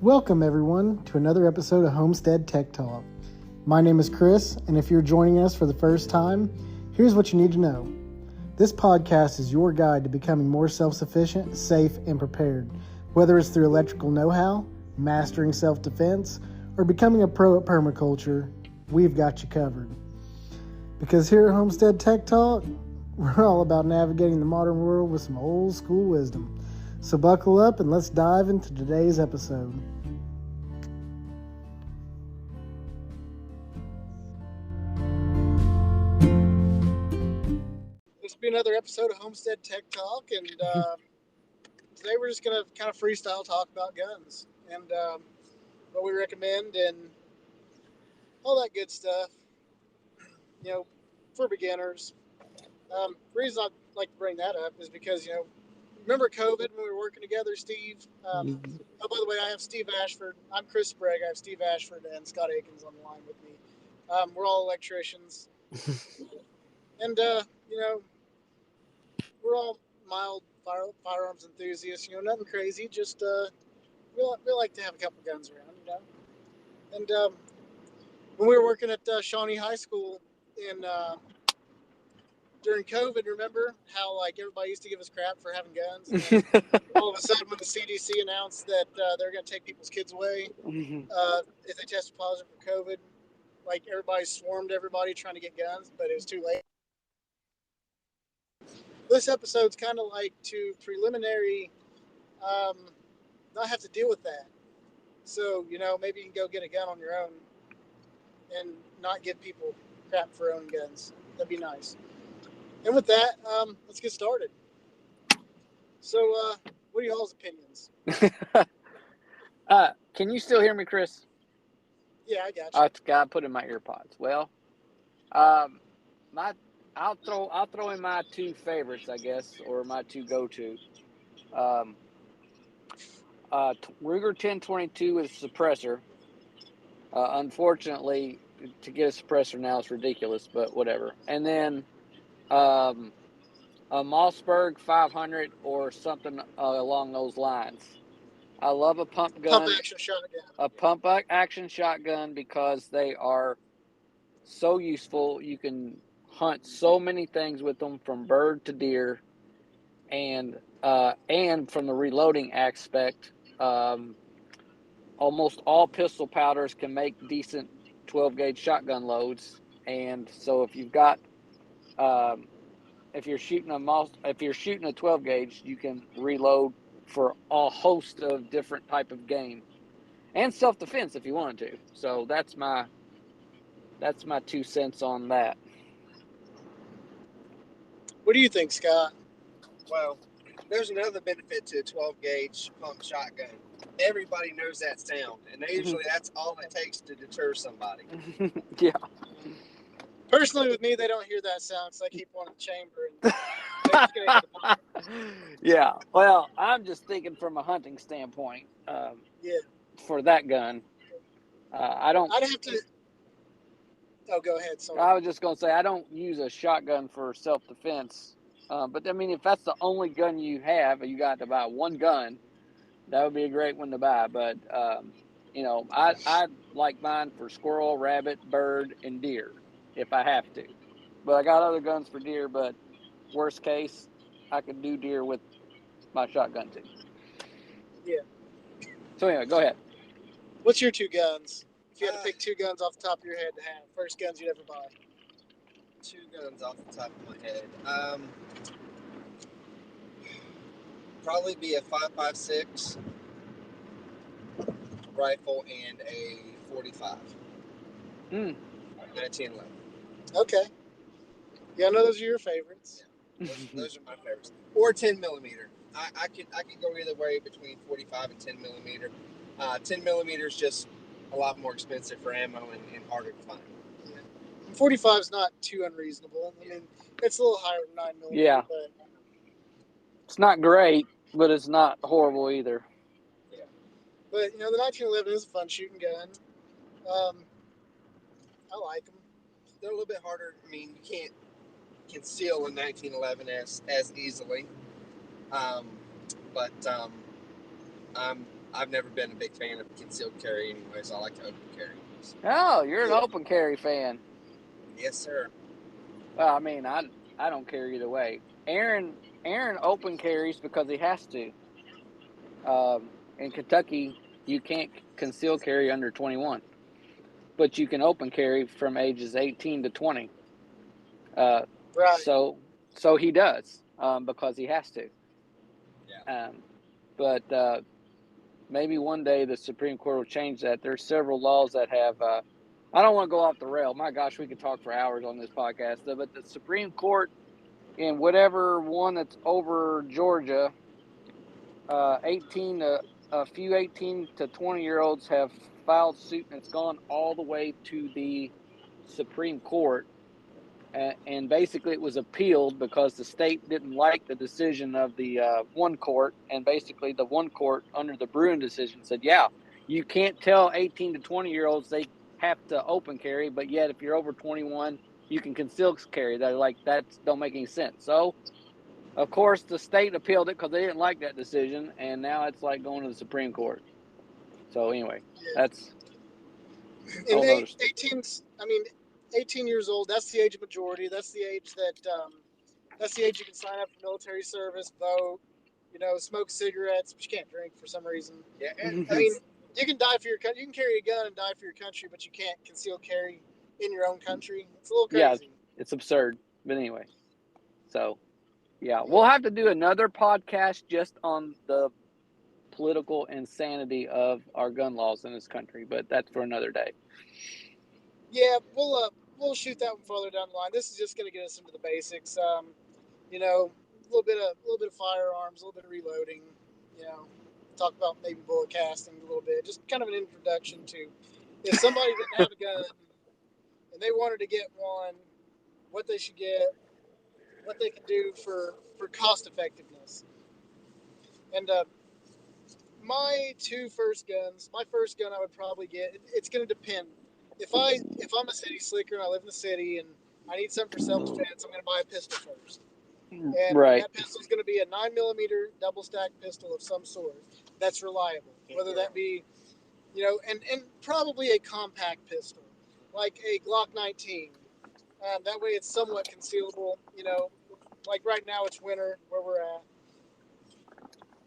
Welcome, everyone, to another episode of Homestead Tech Talk. My name is Chris, and if you're joining us for the first time, here's what you need to know. This podcast is your guide to becoming more self-sufficient, safe, and prepared. Whether it's through electrical know-how, mastering self-defense, or becoming a pro at permaculture, we've got you covered. Because here at Homestead Tech Talk, we're all about navigating the modern world with some old school wisdom. So buckle up and let's dive into today's episode. This will be another episode of Homestead Tech Talk, and today we're just going to kind of freestyle talk about guns and what we recommend and all that good stuff, you know, for beginners. The reason I'd like to bring that up is because, remember COVID when we were working together, Steve? Oh, by the way, I have Steve Ashford. I'm Chris Sprague. I have Steve Ashford and Scott Akins on the line with me. We're all electricians. And, we're all mild firearms enthusiasts. Nothing crazy. Just we like to have a couple guns around, And when we were working at Shawnee High School during COVID, remember how everybody used to give us crap for having guns? And then all of a sudden, when the CDC announced that they're going to take people's kids away if they tested positive for COVID, everybody swarmed everybody trying to get guns, but it was too late. This episode's kind of like to preliminary, not have to deal with that. So, maybe you can go get a gun on your own and not give people crap for owning guns. That'd be nice. And with that, let's get started. So, what are y'all's opinions? Can you still hear me, Chris? Yeah, I got you. I put in my ear pods. Well, I'll throw in my two favorites, I guess, or my two go-to. Ruger 1022 with a suppressor. Unfortunately, to get a suppressor now is ridiculous, but whatever. And then a Mossberg 500 or something along those lines. I love a pump gun. Pump-action shotgun. A pump-action shotgun because they are so useful. You can hunt so many things with them, from bird to deer, and from the reloading aspect, almost all pistol powders can make decent 12-gauge shotgun loads. And so if you've got if you're shooting a 12-gauge, you can reload for a host of different type of game and self-defense if you wanted to. So that's my 2 cents on that. What do you think, Scott? Well, there's another benefit to a 12-gauge pump shotgun. Everybody knows that sound, and usually that's all it takes to deter somebody. Yeah. Personally, with me, they don't hear that sound because I keep one in the chamber. Yeah. Well, I'm just thinking from a hunting standpoint. For that gun, I'd have to. Oh, go ahead. Sorry. I was just going to say I don't use a shotgun for self-defense. But I mean, if that's the only gun you have, and you got to buy one gun, that would be a great one to buy. But I like mine for squirrel, rabbit, bird, and deer if I have to. But I got other guns for deer. But worst case, I could do deer with my shotgun too. Yeah. So anyway, go ahead. What's your two guns? If you had to pick two guns off the top of your head to have, first guns you'd ever buy. Two guns off the top of my head. Probably be a 5.56 rifle and a 45. And a 10-11. Okay. Yeah, I know those are your favorites. Yeah, those are my favorites. Or 10 millimeter. I could go either way between 45 and 10 millimeter. 10 millimeter is just a lot more expensive for ammo and harder to find. 45 is not too unreasonable. I mean, it's a little higher than 9 millimeter. Yeah. But it's not great, but it's not horrible either. Yeah. But, the 1911 is a fun shooting gun. I like them. They're a little bit harder. I mean, you can't conceal a 1911 as easily. I I've never been a big fan of concealed carry anyway, so I like to open carry. Oh, you're an open carry fan. Yes, sir. Well, I mean, I don't care either way. Aaron open carries because he has to. In Kentucky, you can't conceal carry under 21, but you can open carry from ages 18 to 20. Right. So he does because he has to. Yeah. But maybe one day the Supreme Court will change that. There's several laws that have. I don't want to go off the rail. My gosh, we could talk for hours on this podcast. But the Supreme Court, in whatever one that's over Georgia, 18 to a few 18 to 20-year-olds have filed suit, and it's gone all the way to the Supreme Court. And basically it was appealed because the state didn't like the decision of the one court, and basically the one court under the Bruin decision said, yeah, you can't tell 18 to 20-year-olds they have to open carry, but yet if you're over 21, you can conceal carry. They're like, that don't make any sense. So, of course, the state appealed it because they didn't like that decision, and now it's like going to the Supreme Court. So anyway, that's and 18 years old, that's the age of majority. That's the age that's the age you can sign up for military service, vote, smoke cigarettes, but you can't drink for some reason. Yeah, I mean, you can die for your country. You can carry a gun and die for your country, but you can't conceal carry in your own country. It's a little crazy. Yeah, it's absurd. But anyway, so yeah, we'll have to do another podcast just on the political insanity of our gun laws in this country, but that's for another day. Yeah, we'll shoot that one further down the line. This is just going to get us into the basics. A little bit of firearms, a little bit of reloading. Talk about maybe bullet casting a little bit. Just kind of an introduction to if somebody didn't have a gun and they wanted to get one, what they should get, what they can do for cost effectiveness. And my first gun I would probably get. It's going to depend. If I'm a city slicker and I live in the city and I need something for self defense, I'm going to buy a pistol first. And right. That pistol is going to be a 9mm double stack pistol of some sort that's reliable. Whether that be, and probably a compact pistol, like a Glock 19. That way it's somewhat concealable. Like right now it's winter where we're at.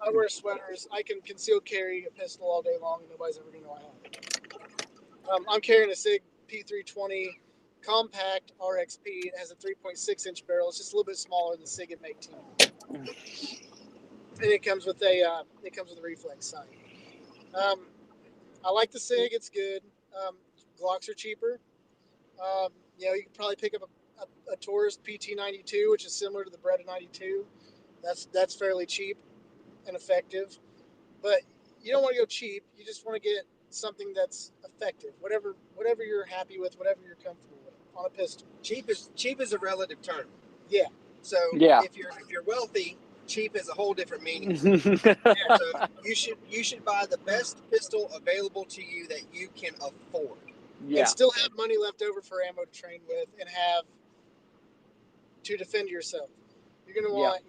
I wear sweaters. I can conceal carry a pistol all day long, and nobody's ever going to know I have it. I'm carrying a SIG P320 compact RXP. It has a 3.6-inch barrel. It's just a little bit smaller than the SIG at Make 10. And it comes with a reflex sight. I like the SIG. It's good. Glocks are cheaper. You can probably pick up a Taurus PT92, which is similar to the Beretta 92. That's fairly cheap and effective, but you don't want to go cheap. You just want to get something that's effective, whatever you're happy with, whatever you're comfortable with on a pistol. Cheap is a relative term. Yeah. So yeah. if you're wealthy, cheap is a whole different meaning. Yeah. So you should buy the best pistol available to you that you can afford. Yeah. And still have money left over for ammo to train with and have to defend yourself. You're going to want,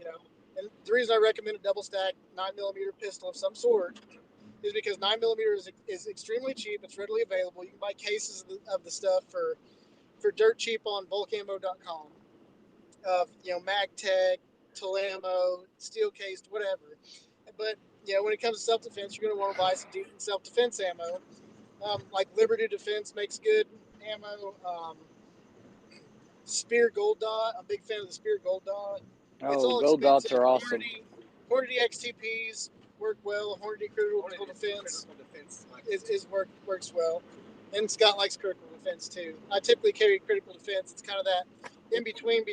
and the reason I recommend a double stack 9mm pistol of some sort is because 9mm is extremely cheap. It's readily available. You can buy cases of the stuff for dirt cheap on bulkammo.com. MagTech, Talamo, steel cased, whatever. But when it comes to self defense, you're going to want to buy some decent self defense ammo. Like Liberty Defense makes good ammo. Spear Gold Dot. I'm a big fan of the Spear Gold Dot. It's all Gold dots are awesome. Hornady XTPs work well. Hornady Critical Defense works well. And Scott likes Critical Defense too. I typically carry Critical Defense. It's kind of that in between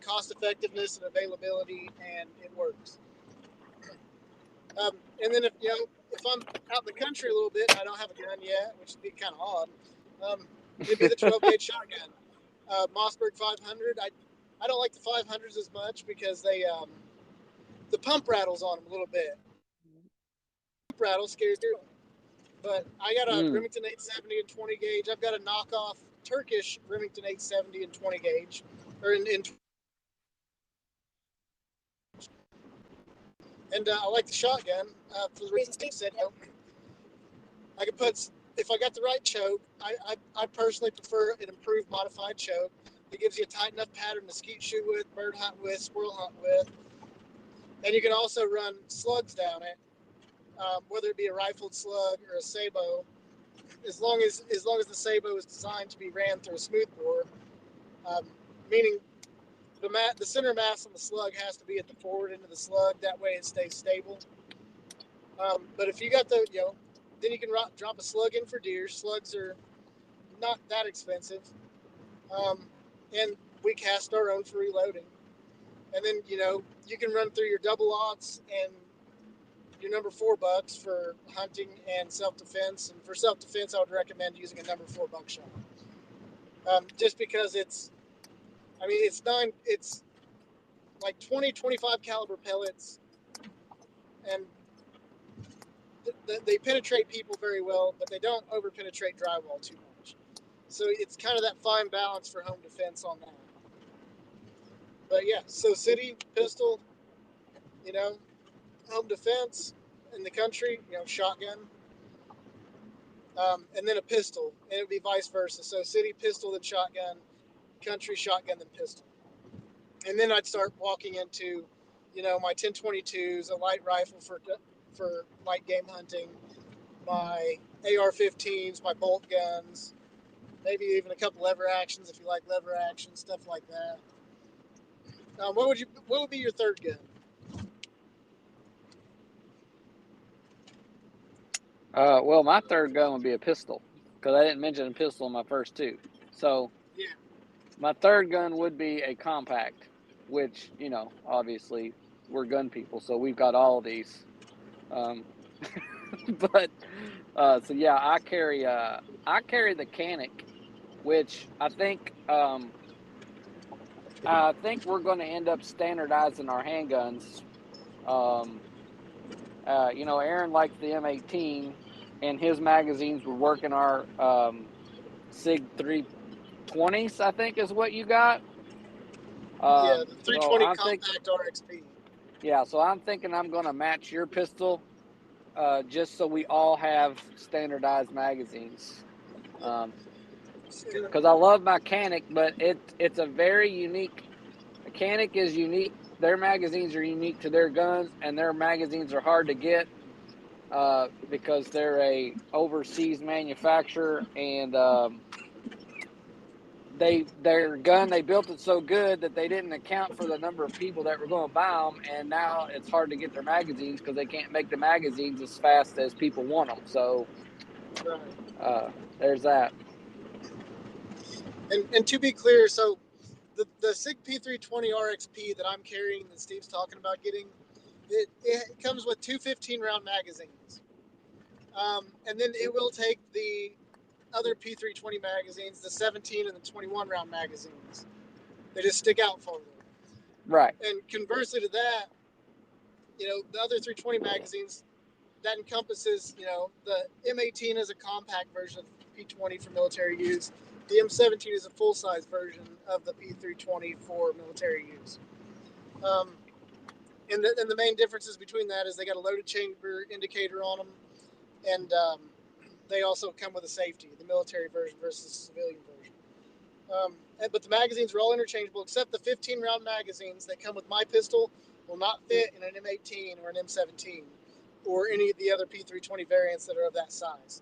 cost effectiveness and availability, and it works. And then if I'm out in the country a little bit and I don't have a gun yet, which would be kind of odd, it'd be the 12 gauge shotgun. Mossberg 500. I don't like the 500s as much because they the pump rattles on them a little bit. Pump rattle scares you. But I got a Remington 870 and 20 gauge. I've got a knockoff Turkish Remington 870 and 20 gauge, or in And I like the shotgun for the reasons Steve said. I could put, if I got the right choke, I personally prefer an improved modified choke. It gives you a tight enough pattern to skeet shoot with, bird hunt with, squirrel hunt with. And you can also run slugs down it, whether it be a rifled slug or a sabot. As long as the sabot is designed to be ran through a smooth bore, meaning the center mass on the slug has to be at the forward end of the slug. That way it stays stable. But if you got the, then you can drop a slug in for deer. Slugs are not that expensive. And we cast our own for reloading. And then, you can run through your double aughts and your number $4 for hunting and self-defense. And for self-defense, I would recommend using a number 4 buckshot. Just because it's like 20, 25 caliber pellets, and they penetrate people very well, but they don't over penetrate drywall too much. So it's kind of that fine balance for home defense on that. But yeah, so city, pistol, home defense in the country, shotgun, and then a pistol. And it would be vice versa. So city, pistol, then shotgun, country, shotgun, then pistol. And then I'd start walking into, my 1022s, a light rifle for light game hunting, my AR-15s, my bolt guns, maybe even a couple lever actions if you like lever action, stuff like that. What would be your third gun? Well, my third gun would be a pistol, because I didn't mention a pistol in my first two. So Yeah. My third gun would be a compact, which, obviously we're gun people, so we've got all of these. But so yeah, I carry the Canic, which I think we're going to end up standardizing our handguns. Aaron likes the M18, and his magazines would work in our Sig 320s, I think is what you got. The 320 so compact RXP. Yeah, so I'm thinking I'm going to match your pistol, just so we all have standardized magazines. Because I love my Canic, but it's a very unique. The Canic is unique. Their magazines are unique to their guns, and their magazines are hard to get because they're a overseas manufacturer, and their gun, they built it so good that they didn't account for the number of people that were going to buy them, and now it's hard to get their magazines because they can't make the magazines as fast as people want them. So there's that. And to be clear, so the SIG P320 RXP that I'm carrying, that Steve's talking about getting, it comes with two 15-round magazines, and then it will take the other P320 magazines, the 17 and the 21-round magazines. They just stick out farther. Right. And conversely to that, the other 320 magazines, that encompasses, the M18 is a compact version of P20 for military use. The M17 is a full-size version of the P320 for military use. And the main differences between that is they got a loaded chamber indicator on them, and they also come with a safety, the military version versus the civilian version. But the magazines are all interchangeable, except the 15-round magazines that come with my pistol will not fit in an M18 or an M17 or any of the other P320 variants that are of that size.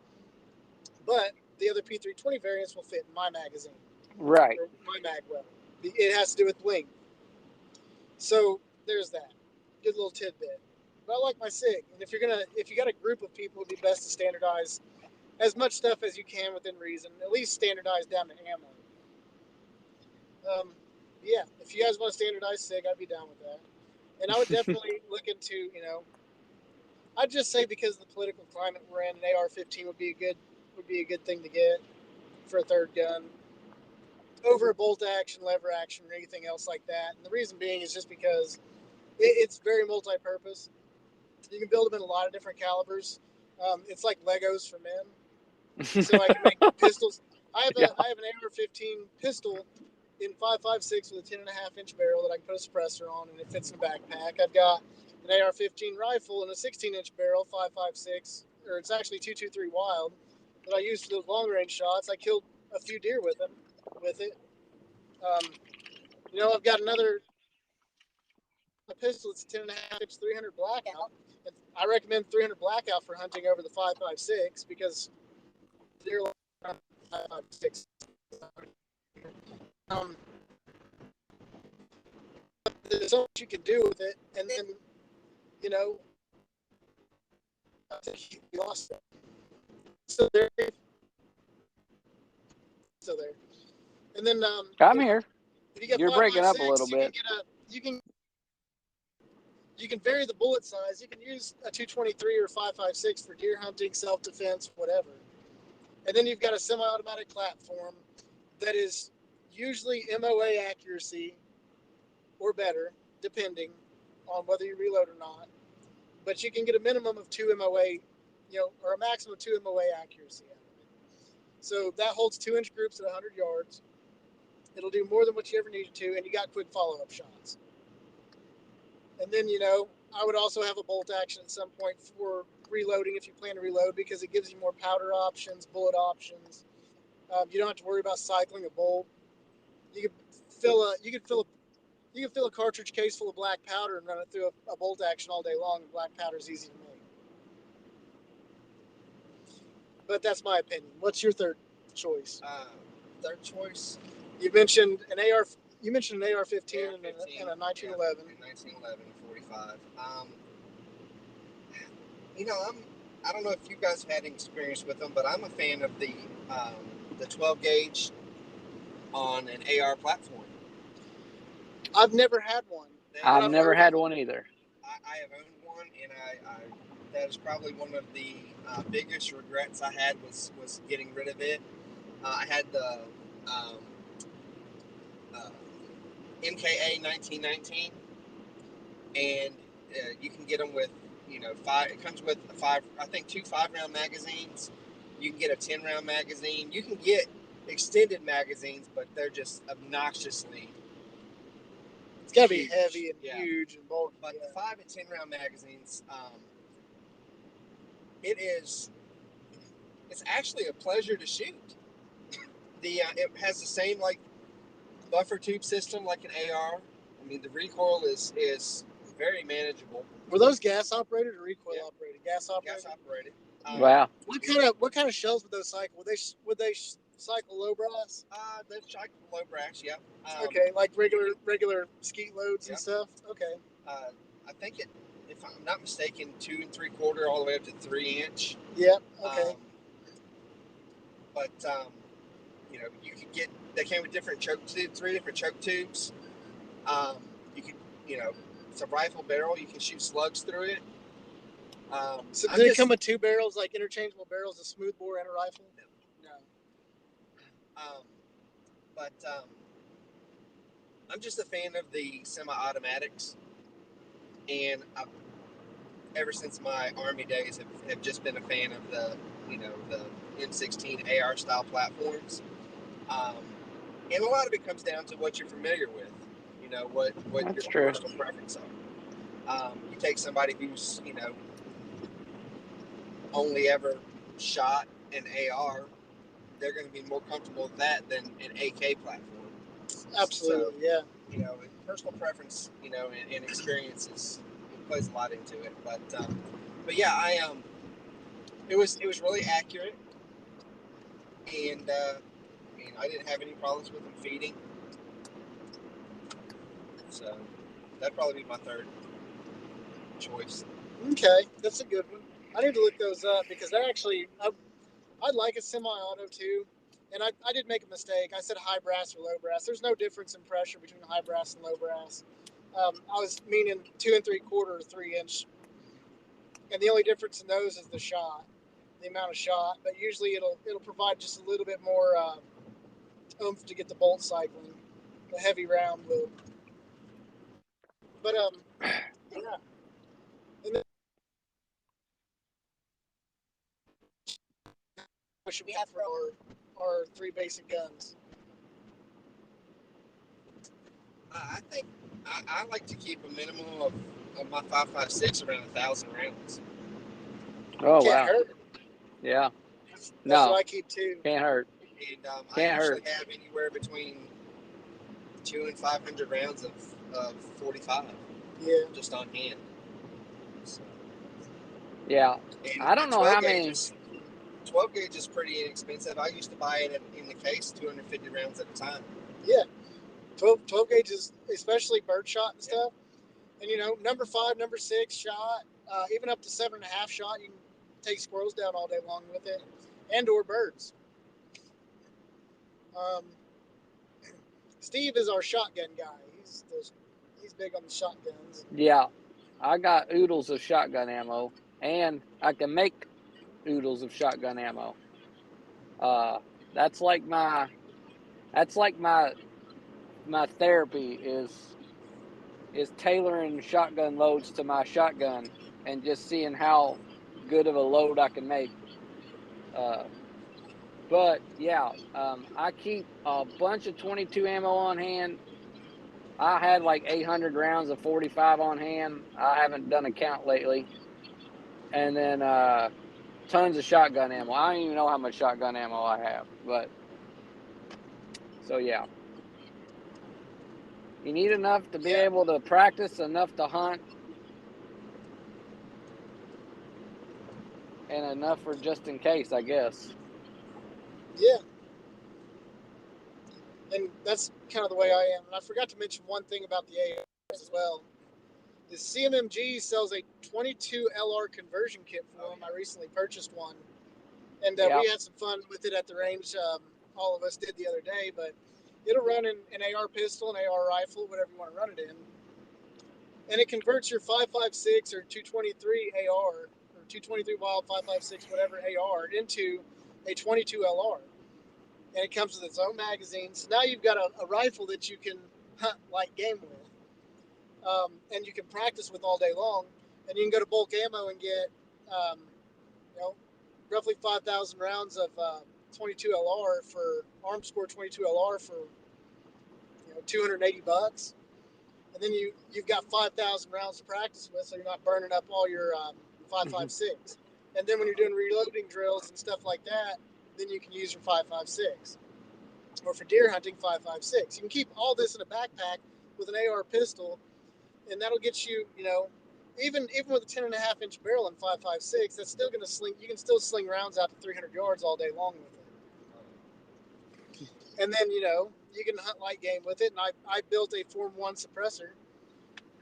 But the other P320 variants will fit in my magazine. Right. Or my mag well. It has to do with length. So there's that. Good little tidbit. But I like my SIG. And if you got a group of people, it'd be best to standardize as much stuff as you can within reason. At least standardize down to ammo. Yeah, if you guys want to standardize SIG, I'd be down with that. And I would definitely look into, I'd just say because of the political climate we're in, an AR-15 would be a good thing to get for a third gun over a bolt action, lever action, or anything else like that. And the reason being is just because it's very multi-purpose. You can build them in a lot of different calibers. It's like Legos for men. So I can make pistols. I have an AR-15 pistol in 5.56 with a 10.5-inch barrel that I can put a suppressor on, and it fits in a backpack. I've got an AR-15 rifle and a 16-inch barrel, 5.56, or it's actually 223 Wild, that I used for those long-range shots. I killed a few deer with it. I've got a pistol. It's 10.5 inch 300 blackout. And I recommend 300 blackout for hunting over the 5.56 because deer like 5.56. There's so much you can do with it, and then I think we lost it. Still there. And then I'm here. if you get You're breaking up a 5.56, little bit. You can vary the bullet size. You can use a 223 or 5.56 for deer hunting, self-defense, whatever. And then you've got a semi-automatic platform that is usually MOA accuracy or better, depending on whether you reload or not. But you can get a minimum of 2 MOA, or a maximum of 2 MOA accuracy out of it. So that holds 2-inch groups at 100 yards. It'll do more than what you ever needed to, and you got quick follow-up shots. And then, I would also have a bolt action at some point for reloading if you plan to reload, because it gives you more powder options, bullet options. You don't have to worry about cycling a bolt. You could fill a cartridge case full of black powder and run it through a bolt action all day long, and black powder is easy to make. But that's my opinion. What's your third choice? Third choice. You mentioned an AR. You mentioned an AR-15 and a 1911. Yeah, 1911 45. I don't know if you guys have had any experience with them, but I'm a fan of the 12 gauge on an AR platform. I've never had one. I've never had one either. I have owned one, and that is probably one of the biggest regrets I had was getting rid of it. I had the MKA 1919, and you can get them with 5. It comes with 2 5-round magazines. You can get a 10-round magazine. You can get extended magazines, but they're just obnoxiously. It's gotta be heavy and huge and bulky. But the 5 and 10-round magazines, it's actually a pleasure to shoot. It has the same buffer tube system like an AR. I mean, the recoil is very manageable. Were those gas operated or recoil operated? Gas operated. Gas operated. Wow. What kind of shells would those cycle? Would they cycle low brass? They cycle low brass. Yeah. Okay, like regular skeet loads and stuff. Okay. I think if I'm not mistaken, 2 3/4 all the way up to 3 inch. Yep. Okay. But you could get. They came with different choke tubes, 3 different choke tubes. You could, it's a rifle barrel. You can shoot slugs through it. So do they come with 2 barrels, like interchangeable barrels, a smooth bore and a rifle? No. But I'm just a fan of the semi-automatics, and ever since my Army days have just been a fan of the M16 AR style platforms. And a lot of it comes down to what you're familiar with, what That's your true. personal preference are. You take somebody who's, only ever shot an AR, they're going to be more comfortable with that than an AK platform. Absolutely, so, personal preference, and experiences plays a lot into it. But yeah, it was really accurate, and I didn't have any problems with them feeding. So that'd probably be my third choice. Okay, that's a good one. I need to look those up because I'd like a semi-auto too. And I did make a mistake. I said high brass or low brass. There's no difference in pressure between high brass and low brass. I was meaning 2 3/4 or 3 inch. And the only difference in those is the shot, the amount of shot. But usually it'll provide just a little bit more oomph to get the bolt cycling, the heavy round will. But yeah. And then, what should we have for our 3 basic guns? I think I like to keep a minimum of my 5.56 around 1,000 rounds. Oh, Can't wow. hurt. Yeah. That's No. what I keep too. Can't hurt. And I Can't usually hurt. have anywhere between 200 and 500 rounds of 45. Yeah. Just on hand. So, Yeah. and I don't know how 12 many. 12 gauge is pretty inexpensive. I used to buy it in the case, 250 rounds at a time. Yeah. 12 gauges, especially birdshot and stuff. And, number 5, number 6 shot, even up to 7.5 shot, you can take squirrels down all day long with it, and or birds. Steve is our shotgun guy. He's big on the shotguns. Yeah. I got oodles of shotgun ammo, and I can make oodles of shotgun ammo. That's like my therapy is tailoring shotgun loads to my shotgun and just seeing how good of a load I can make. But yeah, I keep a bunch of 22 ammo on hand. I had like 800 rounds of 45 on hand. I haven't done a count lately. And then tons of shotgun ammo. I don't even know how much shotgun ammo I have, but so yeah. You need enough to be able to practice, enough to hunt, and enough for just in case, I guess. Yeah. And that's kind of the way I am. And I forgot to mention one thing about the ARs as well. The CMMG sells a 22 LR conversion kit for them. I recently purchased one. And we had some fun with it at the range. All of us did the other day. But it'll run an AR pistol, an AR rifle, whatever you want to run it in. And it converts your 5.56 or 223 AR, or 223 Wild 5.56, whatever AR, into a 22 LR. And it comes with its own magazine. So now you've got a rifle that you can hunt like game with. And you can practice with all day long. And you can go to bulk ammo and get, roughly 5,000 rounds of 22 LR for Arms Score 22 LR for, $280. And then you've got 5,000 rounds to practice with, so you're not burning up all your 5.56. And then when you're doing reloading drills and stuff like that, then you can use your 5.56. Or for deer hunting, 5.56. You can keep all this in a backpack with an AR pistol, and that'll get you, even with a 10.5-inch barrel and 5.56, that's still going to sling. You can still sling rounds out to 300 yards all day long with it. And then, you can hunt light game with it. And I built a Form 1 suppressor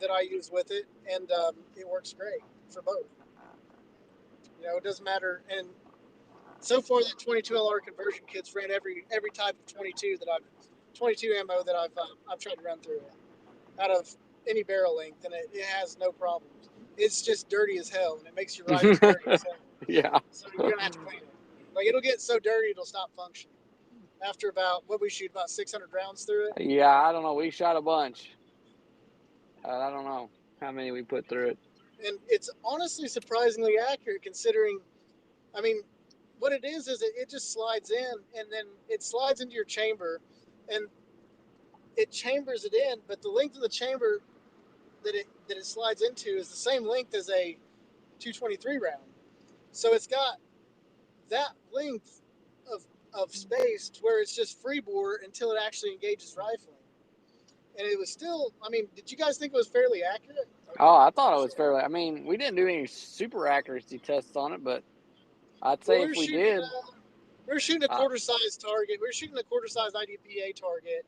that I use with it, and it works great for both. It doesn't matter. And so far, that 22 LR conversion kit's ran every type of 22 ammo that I've tried to run through it out of any barrel length, and it has no problems. It's just dirty as hell, and it makes your rifle dirty as hell. Yeah. So you're gonna have to clean it. Like, it'll get so dirty it'll stop functioning after about 600 rounds through it. Yeah, I don't know. We shot a bunch. I don't know how many we put through it. And it's honestly surprisingly accurate considering, what it is it just slides in, and then it slides into your chamber, and it chambers it in, but the length of the chamber that it slides into is the same length as a 223 round. So it's got that length of space to where it's just free bore until it actually engages rifling. And it was still, did you guys think it was fairly accurate? Oh, I thought it was fairly. We didn't do any super accuracy tests on it, but I'd say if we did. We were shooting a quarter-size target. We were shooting a quarter-size IDPA target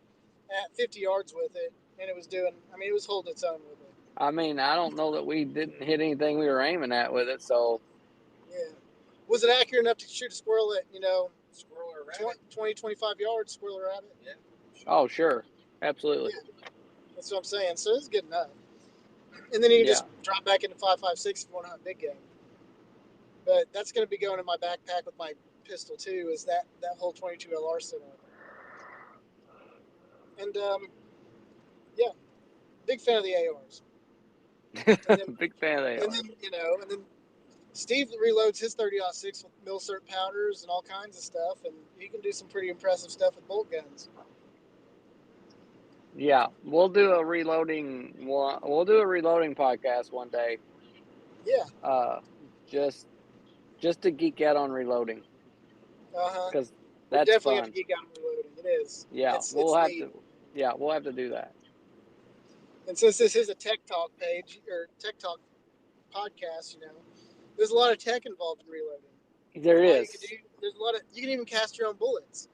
at 50 yards with it, and it was holding its own with it. I don't know that we didn't hit anything we were aiming at with it, so. Yeah. Was it accurate enough to shoot a squirrel at, squirrel or rabbit? 20, 25 yards, squirrel or rabbit? Yeah. Oh, sure. Absolutely. Yeah. That's what I'm saying. So it's good enough. And then you can just drop back into 5.56 if you want to hunt big game. But that's going to be going in my backpack with my pistol too, is that whole 22 LR setup. And big fan of the ARs. Big fan of the ARs. And then Steve reloads his 30-06 with mil-cert powders and all kinds of stuff, and he can do some pretty impressive stuff with bolt guns. Yeah, we'll do a reloading. We'll do a reloading podcast one day. Yeah. Just to geek out on reloading Uh-huh. because We're that's definitely gonna fun. geek out on reloading. It is. Yeah, It's we'll have neat. to. Yeah, we'll have to do that. And since this is a tech talk page or tech talk podcast, there's a lot of tech involved in reloading. There A lot you can is. do. There's a lot of. You can even cast your own bullets.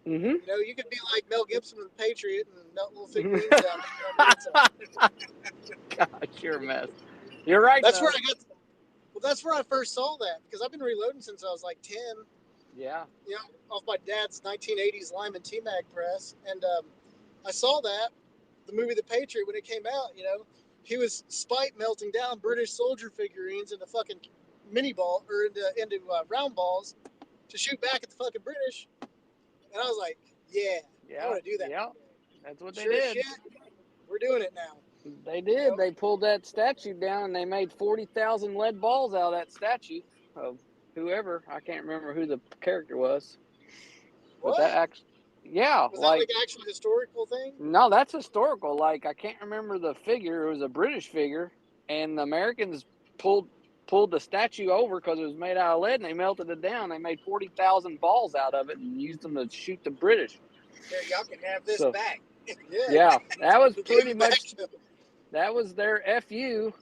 Mm-hmm. You could be like Mel Gibson in The Patriot and melt little figurines down and put bullets on. Gosh, you're a mess. You're right That's where though. I got. Well, that's where I first saw that because I've been reloading since I was like 10. Yeah. Off my dad's 1980s Lyman T-Mag press, and I saw that the movie The Patriot when it came out. He was spite melting down British soldier figurines into fucking mini ball or into round balls to shoot back at the fucking British, and I was like, yeah, I Yeah. want to do that. Yeah. That's what they Sure as did. shit, we're doing it now. They did. They pulled that statue down and they made 40,000 lead balls out of that statue of whoever. I can't remember who the character was. But What? that actually, yeah, Was that like an actual historical thing? no, that's historical. Like I can't remember the figure. It was a British figure, and the Americans pulled the statue over because it was made out of lead, and they melted it down. They made 40,000 balls out of it and used them to shoot the British. Here, y'all can have this So back. yeah, that was pretty Give it back much to them. that was their FU.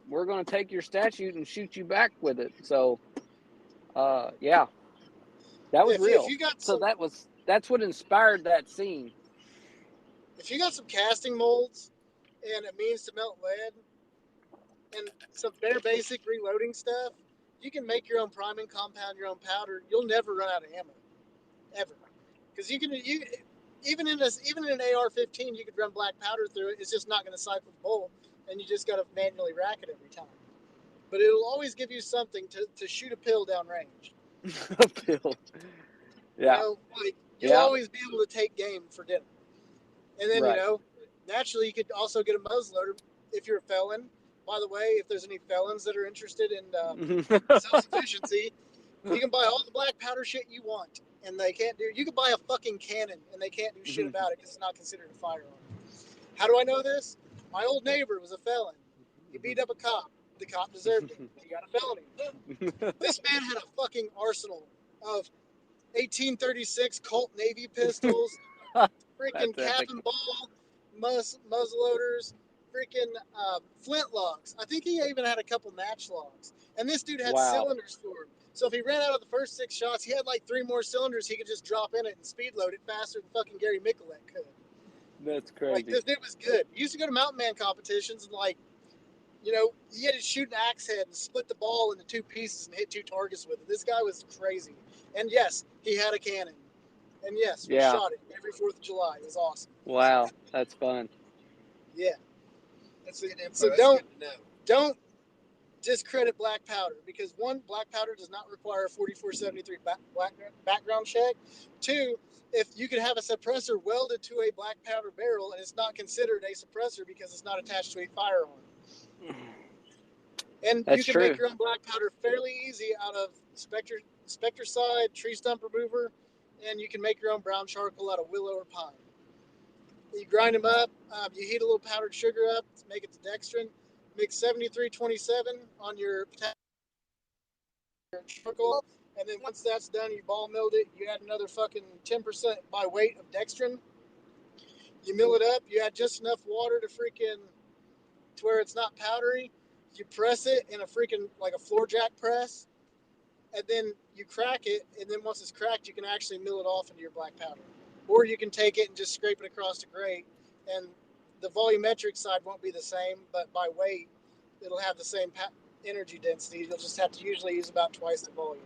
We're going to take your statue and shoot you back with it. So, yeah, that was If real. you got So some, that's what inspired that scene. if you got some casting molds and a means to melt lead and some bare basic reloading stuff, you can make your own priming, compound your own powder. You'll never run out of ammo, ever, because you even in an AR-15 you could run black powder through it. It's just not going to cycle the bolt, and you just got to manually rack it every time. But it'll always give you something to shoot a pill down range. Bill. Yeah. You'll always be able to take game for dinner. And then, Right. Naturally you could also get a muzzleloader if you're a felon. By the way, if there's any felons that are interested in self-sufficiency, you can buy all the black powder shit you want. And they can't do, you can buy a fucking cannon and they can't do shit about it because it's not considered a firearm. How do I know this? My old neighbor was a felon. He beat up a cop. The cop deserved it. He got a felony. This man had a fucking arsenal of 1836 Colt Navy pistols, freaking cap and ball, muzzleloaders, freaking flintlocks. I think he even had a couple match logs. And this dude had cylinders for him. So if he ran out of the first 6 shots, he had like 3 more cylinders he could just drop in it and speed load it faster than fucking Gary Mikulek could. That's crazy. Like, this dude was good. He used to go to mountain man competitions and he had to shoot an axe head and split the ball into 2 pieces and hit 2 targets with it. This guy was crazy. And yes, he had a cannon. And yes, we shot it every 4th of July. It was awesome. Wow, that's fun. Yeah. That's good info. So That's good to know. don't discredit black powder because 1, black powder does not require a 4473 background check. 2, if you could have a suppressor welded to a black powder barrel and it's not considered a suppressor because it's not attached to a firearm. And you can make your own black powder fairly easy out of spectricide, tree stump remover, and you can make your own brown charcoal out of willow or pine. You grind them up, you heat a little powdered sugar up to make it to dextrin, mix 7327 on your charcoal, and then once that's done, you ball milled it, you add another fucking 10% by weight of dextrin. You mill it up, you add just enough water to where it's not powdery. You press it in a freaking, like a floor jack press, and then you crack it, and then once it's cracked, you can actually mill it off into your black powder. Or you can take it and just scrape it across the grate, and the volumetric side won't be the same, but by weight, it'll have the same energy density. You'll just have to usually use about twice the volume.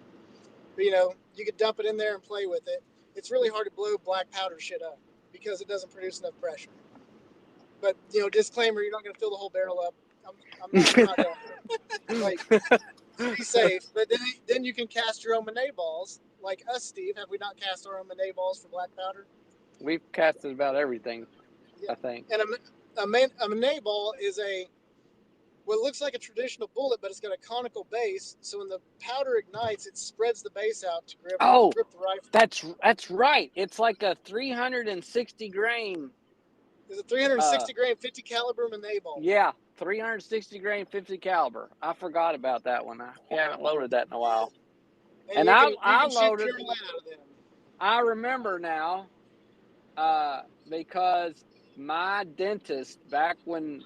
But, you could dump it in there and play with it. It's really hard to blow black powder shit up because it doesn't produce enough pressure. But, disclaimer, you're not going to fill the whole barrel up. I'm not be safe. But then you can cast your own Monet balls, like us, Steve. Have we not cast our own Monet balls for black powder? We've casted about everything, I think. And a Monet ball is a what looks like a traditional bullet, but it's got a conical base. So when the powder ignites, it spreads the base out to grip Oh, the rifle. that's right. It's like a 360 grain. There's a 360 grain 50 caliber Monaball. Yeah, 360 grain 50 caliber. I forgot about that one. I haven't loaded that in a while. And I you can loaded. shoot pure lead out of them. I remember now, because my dentist back when,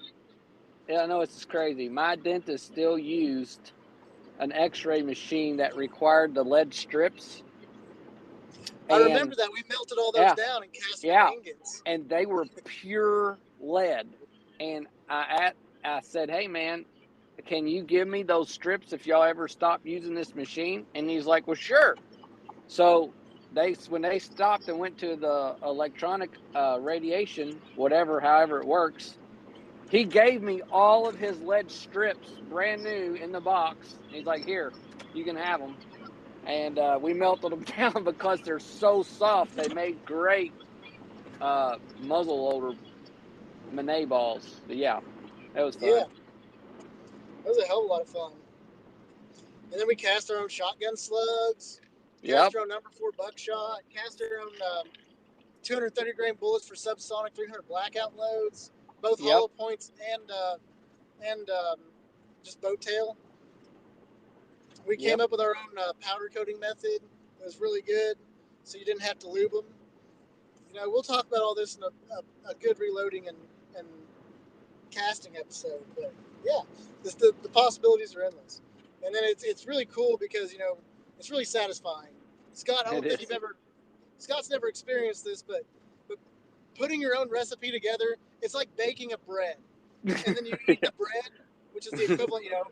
I know this is crazy. My dentist still used an X-ray machine that required the lead strips. I remember that. We melted all those down and cast them in ingots. And they were pure lead. And I said, hey, man, can you give me those strips if y'all ever stop using this machine? And he's like, well, sure. So when they stopped and went to the electronic radiation, however it works, he gave me all of his lead strips brand new in the box. He's like, here, you can have them. And we melted them down because they're so soft. They made great muzzle loader Monet balls. But yeah, that was fun. Yeah, that was a hell of a lot of fun. And then we cast our own shotgun slugs, cast our own number 4 buckshot, cast our own 230 grain bullets for subsonic 300 blackout loads, both hollow points and just boat tail. We came up with our own powder coating method. It was really good, so you didn't have to lube them. You know, we'll talk about all this in a good reloading and casting episode. But yeah, the possibilities are endless. And then it's really cool because, you know, it's really satisfying. Scott, I don't think Scott's never experienced this, but putting your own recipe together, it's like baking a bread. And then you eat the bread, which is the equivalent, you know,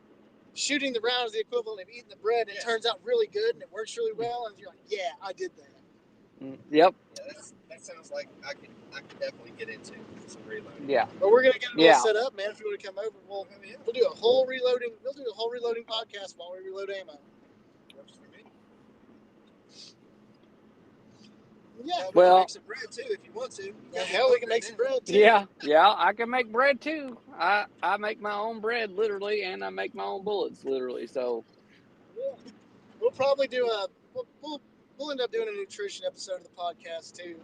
shooting the round is the equivalent of eating the bread. And it turns out really good and it works really well. And you're like, yeah, I did that. Yep. Yeah, that sounds like I could definitely get into some reloading. Yeah. But we're gonna get it all set up, man. If you want to come over, we'll do a whole reloading. We'll do a whole reloading podcast while we reload ammo. Works for me. Yeah. We can make some bread too if you want to. Hell, we can make some bread too. Yeah, I can make bread too. I make my own bread literally, and I make my own bullets literally. So yeah. We'll probably do we'll end up doing a nutrition episode of the podcast too.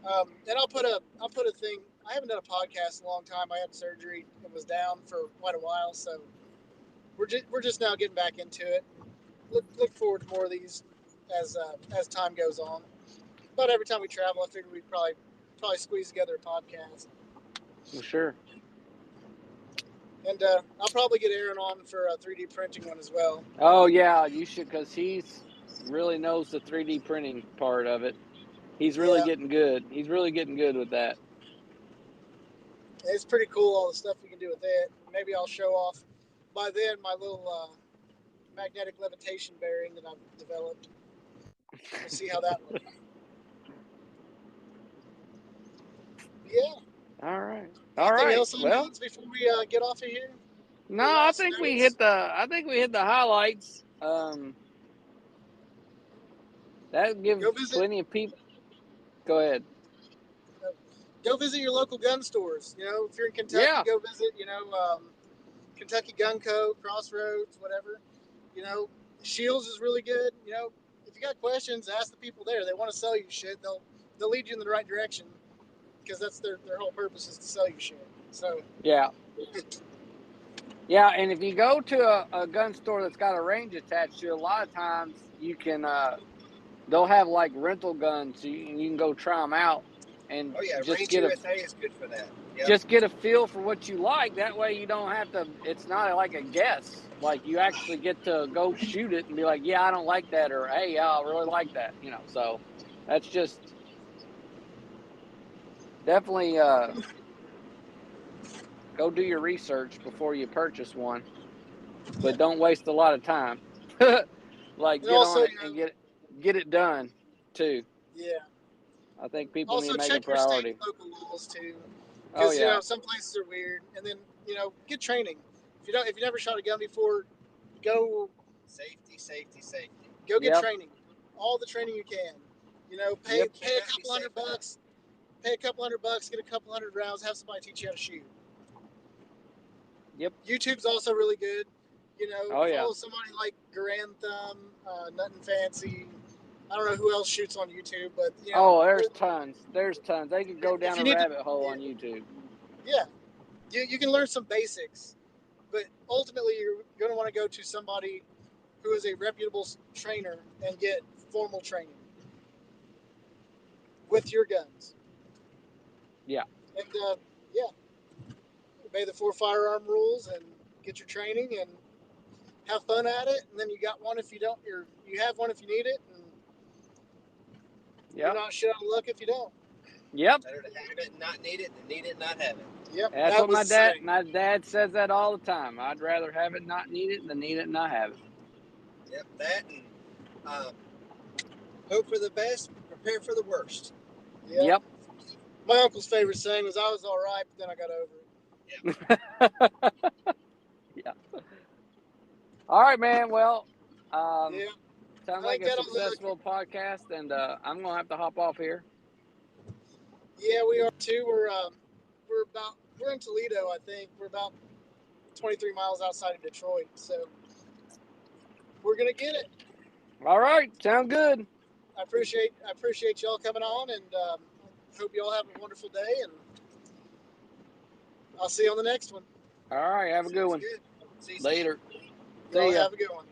And I'll put a thing. I haven't done a podcast in a long time. I had surgery and was down for quite a while, so we're just now getting back into it. Look forward to more of these as time goes on. But every time we travel, I figure we'd probably squeeze together a podcast. well, sure. And I'll probably get Aaron on for a 3D printing one as well. Oh yeah, you should, because he's really knows the 3D printing part of it. He's really getting good. He's really getting good with that. It's pretty cool, all the stuff we can do with it. Maybe I'll show off by then my little magnetic levitation bearing that I've developed. We'll see how that looks. Yeah. All right. Anything else on notes before we get off of here? No, I think we hit the highlights. That gives plenty of people. Go ahead. Go visit your local gun stores. You know, if you're in Kentucky, go visit, you know, Kentucky Gun Co., Crossroads, whatever. You know, Shields is really good. You know, if you got questions, ask the people there. They want to sell you shit. They'll lead you in the right direction, because that's their whole purpose is to sell you shit. So yeah. Yeah, and if you go to a gun store that's got a range attached to it, a lot of times you can they'll have like rental guns, so you can go try them out and just get USA is good for that. Yep. Just get a feel for what you like. That way you don't have to. It's not like a guess. Like you actually get to go shoot it and be like, yeah, I don't like that, or hey, I really like that. You know, so that's just definitely go do your research before you purchase one, but don't waste a lot of time. Like get on it and get it done too. Yeah. I think people also need to make check a priority. Your state and local laws too, because you know some places are weird. And then get training. If you never shot a gun before, go safety. Go get training, all the training you can. You know, pay a couple $100. Pay a couple $100, get a couple 100 rounds, have somebody teach you how to shoot. Yep. YouTube's also really good. Oh, yeah. Follow somebody like Grand Thumb, Nothing Fancy. I don't know who else shoots on YouTube, but there's tons. There's tons. They could go down a rabbit hole on YouTube. Yeah, you can learn some basics, but ultimately you're going to want to go to somebody who is a reputable trainer and get formal training with your guns. Yeah. And obey the 4 firearm rules and get your training and have fun at it. And then you got one if you don't. You have one if you need it. And you're not shit out of luck if you don't. Yep. Better to have it and not need it than need it and not have it. Yep. That's what my dad says that all the time. I'd rather have it and not need it than need it and not have it. Yep, that and hope for the best, prepare for the worst. Yep. My uncle's favorite saying was, "I was all right, but then I got over it." Yeah. All right, man. Well, sounds like a successful podcast, and I'm gonna have to hop off here. Yeah, we are too. We're in Toledo, I think. We're about 23 miles outside of Detroit, so we're gonna get it. All right, sound good. I appreciate y'all coming on, and hope y'all have a wonderful day. And I'll see you on the next one. All right, have a good one. Good. See you Later. Y'all See ya. have a good one.